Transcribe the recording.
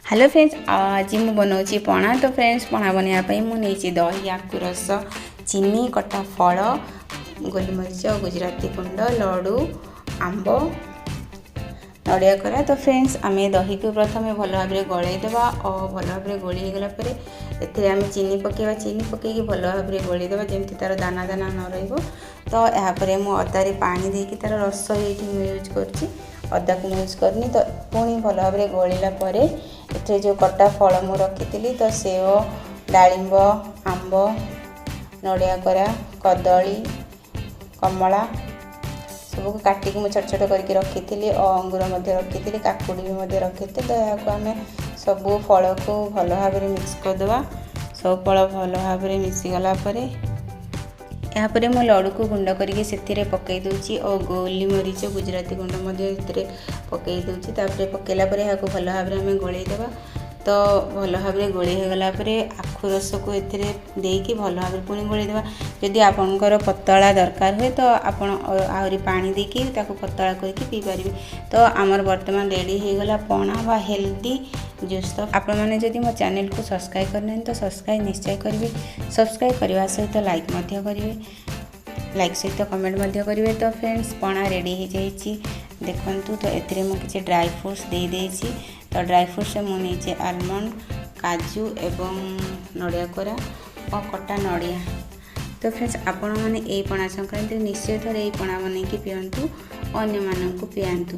Hello friends, आज मु बनाऊँगी पणा। तो फ्रेंड्स, पणा बनाइए मुझे दही, आखु रस, चीनी, कटा फल, गोलमरीच, गुजराती गुंड, लड्डू, आंब, नड़िया करा। तो फ्रेंड्स, आम दही को प्रथम भल भाव में गलैदेवा और भल भाव में गोली होगा आम चीनी पकेवा। चीनी पकईकि भल भाव में गलैदेवा जमी तार दाना दाना न रही। तो यापर मुझे अदारे पानी देकी तार रस ये यूज कर अदा को यूज करनी। तो पुणी भल भाव में गलिला ये जो कटा फल मु रखी तो सेव, डालिंब, आंब, नड़िया करा, कदली, कमला सबको काटिक मुझे छोट छोट करके रखी और अंगूर रखी, काकुड़ी भी रखी। तो यहाँ आम सब फल को भल भाव में मिक्स करदे। सब फल भल भाव में मिसीगला यहाँ पर मो लड्डू को गुंड करके से पकई दूची और गोली मरीच, गुजराती गुंड पकई दूची। पकईला यहाँ भल भाव में गलैदेवा। तो भल भाव में गोली होगला आखु रस को देकी भल भाव में पुणी गलैदेवा। जदि आपणकर पतला दरकार हुए तो आपण आहरी पानी देकी पतला करके पी पारे। तो आमर बर्तमान रेडी होगला पणा बा हेल्दी जूस। तो आपण मैंने जदि मो चैनल को सब्सक्राइब करना तो सब्सक्राइब निश्चय करेंगे। सब्सक्राइब करने सहित लाइक करेंगे, लाइक सहित कमेंट करेंगे। तो फ्रेंड्स, पणा रेडी हो जाइए देखु। तो ये मुझे ड्राई फ्रूट्स दे देइछि। तो ड्राई फ्रूट्स मुझे आलमंड, काजू एवं नड़िया कोरा और कटा नड़िया। तो फ्रेंड्स, आपण मैंने यही पणा संक्रांति निश्चय थोड़े यही पणा बनैकी पियंतु, अन्य मानक पियांतु।